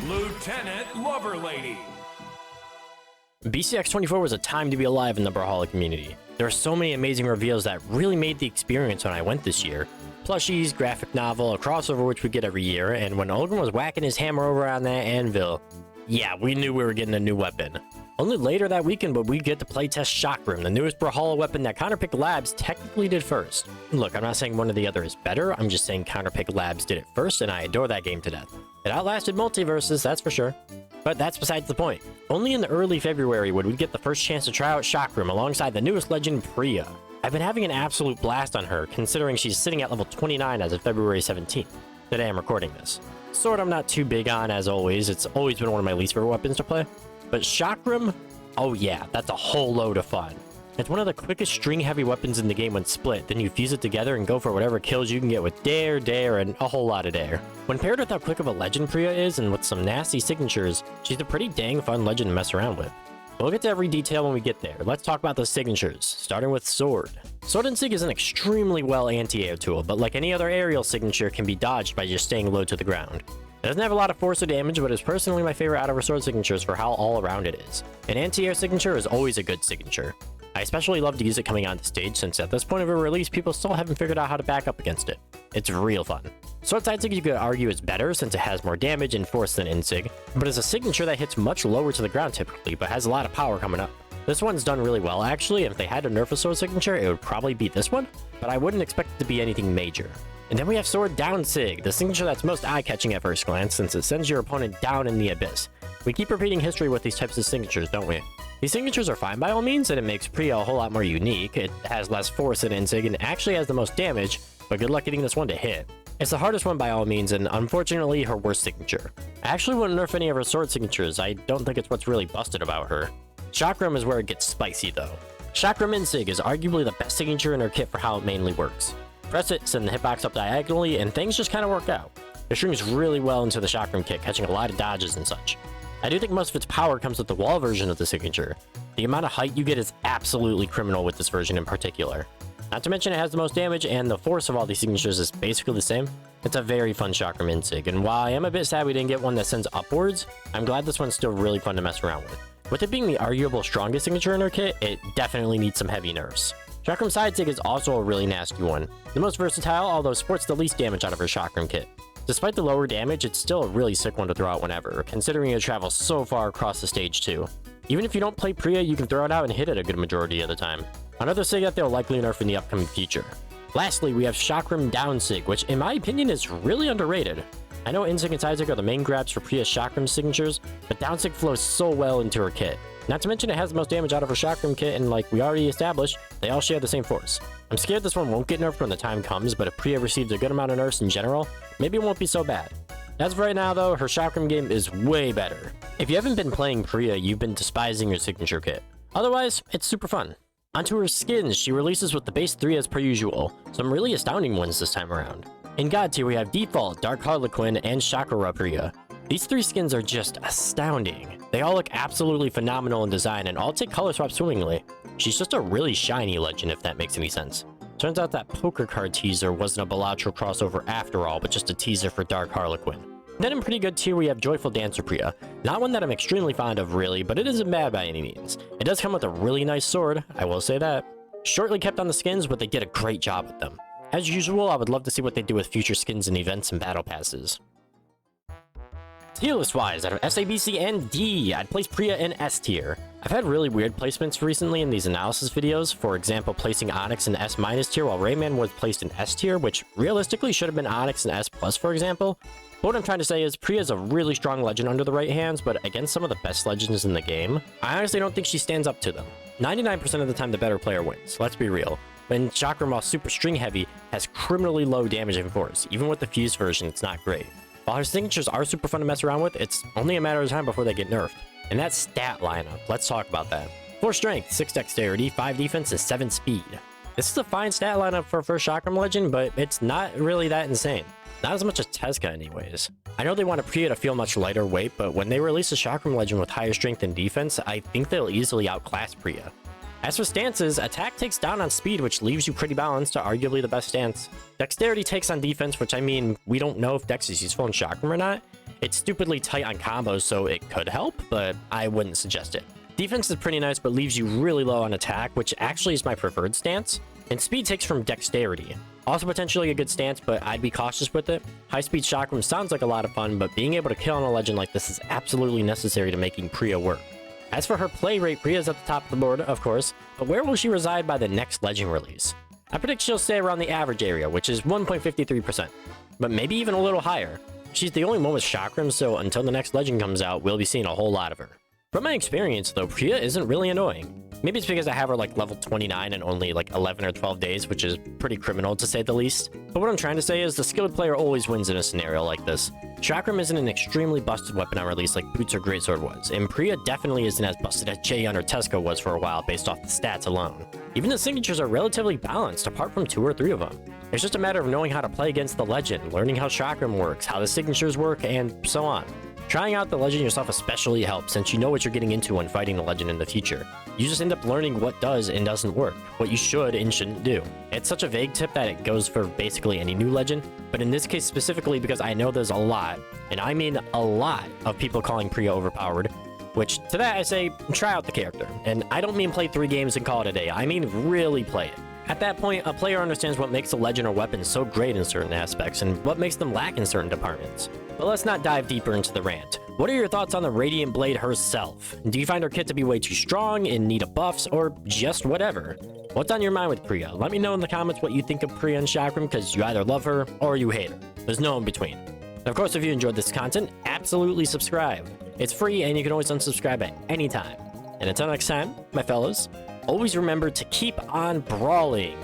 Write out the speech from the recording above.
Lieutenant Loverlady. BCX24 was a time to be alive in the Brawlhalla community. There are so many amazing reveals that really made the experience when I went this year. Plushies, graphic novel, a crossover which we get every year, and when Olgrim was whacking his hammer over on that anvil, yeah, we knew we were getting a new weapon. Only later that weekend would we get to playtest Chakram, the newest Brawlhalla weapon that Counterpick Labs technically did first. Look, I'm not saying one or the other is better, I'm just saying Counterpick Labs did it first, and I adore that game to death. It outlasted Multiverses, that's for sure. But that's besides the point. Only in the early February would we get the first chance to try out Chakram alongside the newest legend, Priya. I've been having an absolute blast on her, considering she's sitting at level 29 as of February 17th. Today I'm recording this. Sword I'm not too big on, as always. It's always been one of my least favorite weapons to play. But Chakram, oh yeah, that's a whole load of fun. It's one of the quickest string-heavy weapons in the game when split, then you fuse it together and go for whatever kills you can get with dare, and a whole lot of dare. When paired with how quick of a legend Priya is, and with some nasty signatures, she's a pretty dang fun legend to mess around with. We'll get to every detail when we get there. Let's talk about the signatures, starting with Sword. Sword and Sig is an extremely well anti-air tool, but like any other aerial signature, can be dodged by just staying low to the ground. It doesn't have a lot of force or damage, but is personally my favorite out of her sword signatures for how all-around it is. An anti-air signature is always a good signature. I especially love to use it coming onto stage, since at this point of a release, people still haven't figured out how to back up against it. It's real fun. Sword Side Sig you could argue is better, since it has more damage and force than Insig, but is a signature that hits much lower to the ground typically, but has a lot of power coming up. This one's done really well actually, and if they had to nerf a sword signature, it would probably beat this one, but I wouldn't expect it to be anything major. And then we have Sword Down Sig, the signature that's most eye-catching at first glance, since it sends your opponent down in the abyss. We keep repeating history with these types of signatures, don't we? These signatures are fine by all means, and it makes Priya a whole lot more unique. It has less force than Insig, and actually has the most damage, but good luck getting this one to hit. It's the hardest one by all means, and unfortunately her worst signature. I actually wouldn't nerf any of her sword signatures. I don't think it's what's really busted about her. Chakram is where it gets spicy though. Chakram Insig is arguably the best signature in her kit for how it mainly works. Press it, send the hitbox up diagonally, and things just kind of work out. It strings really well into the Chakram kit, catching a lot of dodges and such. I do think most of its power comes with the wall version of the signature. The amount of height you get is absolutely criminal with this version in particular. Not to mention it has the most damage, and the force of all these signatures is basically the same. It's a very fun Chakram Insig, and while I am a bit sad we didn't get one that sends upwards, I'm glad this one's still really fun to mess around with. With it being the arguable strongest signature in her kit, it definitely needs some heavy nerfs. Chakram Side Sig is also a really nasty one. The most versatile, although sports the least damage out of her Chakram kit. Despite the lower damage, it's still a really sick one to throw out whenever, considering it travels so far across the stage too. Even if you don't play Priya, you can throw it out and hit it a good majority of the time. Another Sig that they'll likely nerf in the upcoming future. Lastly, we have Chakram Down Sig, which in my opinion is really underrated. I know Insig and Side Sig are the main grabs for Priya's Chakram signatures, but Down Sig flows so well into her kit. Not to mention it has the most damage out of her Chakram kit, and like we already established, they all share the same force. I'm scared this one won't get nerfed when the time comes, but if Priya receives a good amount of nerfs in general, maybe it won't be so bad. As of right now though, her Chakram game is way better. If you haven't been playing Priya, you've been despising your signature kit. Otherwise, it's super fun. Onto her skins, she releases with the base 3 as per usual, some really astounding ones this time around. In God tier we have Default, Dark Harlequin, and Chakra Priya. These 3 skins are just astounding. They all look absolutely phenomenal in design and all take color swap swimmingly. She's just a really shiny legend if that makes any sense. Turns out that poker card teaser wasn't a Balatro crossover after all, but just a teaser for Dark Harlequin. Then in pretty good tier we have Joyful Dancer Priya. Not one that I'm extremely fond of really, but it isn't bad by any means. It does come with a really nice sword, I will say that. Shortly kept on the skins, but they did a great job with them. As usual, I would love to see what they do with future skins and events and battle passes. Tier list wise, out of S, A, B, C, and D, I'd place Priya in S tier. I've had really weird placements recently in these analysis videos, for example placing Onyx in S- tier while Rayman was placed in S tier, which realistically should have been Onyx in S+, for example. But what I'm trying to say is Priya is a really strong legend under the right hands, but against some of the best legends in the game, I honestly don't think she stands up to them. 99% of the time the better player wins, let's be real. When Chakram, while super string heavy, has criminally low damage and force. Even with the fused version, it's not great. While her signatures are super fun to mess around with, it's only a matter of time before they get nerfed. And that stat lineup, let's talk about that. 4 strength, 6 dexterity, 5 defense, and 7 speed. This is a fine stat lineup for a first Chakram legend, but it's not really that insane. Not as much as Tezuka anyways. I know they want Priya to feel much lighter weight, but when they release a Chakram legend with higher strength and defense, I think they'll easily outclass Priya. As for stances, attack takes down on speed, which leaves you pretty balanced to arguably the best stance. Dexterity takes on defense, which I mean, we don't know if Dex is useful in Chakram or not. It's stupidly tight on combos, so it could help, but I wouldn't suggest it. Defense is pretty nice, but leaves you really low on attack, which actually is my preferred stance. And speed takes from dexterity. Also potentially a good stance, but I'd be cautious with it. High-speed Chakram sounds like a lot of fun, but being able to kill on a legend like this is absolutely necessary to making Priya work. As for her play rate, Priya's at the top of the board, of course, but where will she reside by the next legend release? I predict she'll stay around the average area, which is 1.53%, but maybe even a little higher. She's the only one with Chakram, so until the next legend comes out, we'll be seeing a whole lot of her. From my experience, though, Priya isn't really annoying. Maybe it's because I have her like level 29 in only like 11 or 12 days, which is pretty criminal to say the least. But what I'm trying to say is the skilled player always wins in a scenario like this. Chakram isn't an extremely busted weapon on release like Boots or Greatsword was, and Priya definitely isn't as busted as Jaehyun or Tesco was for a while based off the stats alone. Even the signatures are relatively balanced apart from 2 or 3 of them. It's just a matter of knowing how to play against the legend, learning how Chakram works, how the signatures work, and so on. Trying out the legend yourself especially helps since you know what you're getting into when fighting the legend in the future. You just end up learning what does and doesn't work, what you should and shouldn't do. It's such a vague tip that it goes for basically any new legend, but in this case specifically because I know there's a lot, and I mean a lot, of people calling Priya overpowered, which to that I say, try out the character. And I don't mean play 3 games and call it a day, I mean really play it. At that point, a player understands what makes a legend or weapon so great in certain aspects and what makes them lack in certain departments. But let's not dive deeper into the rant. What are your thoughts on the Radiant Blade herself? Do you find her kit to be way too strong, in need of buffs, or just whatever? What's on your mind with Priya? Let me know in the comments what you think of Priya and Chakram, because you either love her or you hate her. There's no in between. Of course, if you enjoyed this content, absolutely subscribe. It's free and you can always unsubscribe at any time. And until next time, my fellows, always remember to keep on brawling.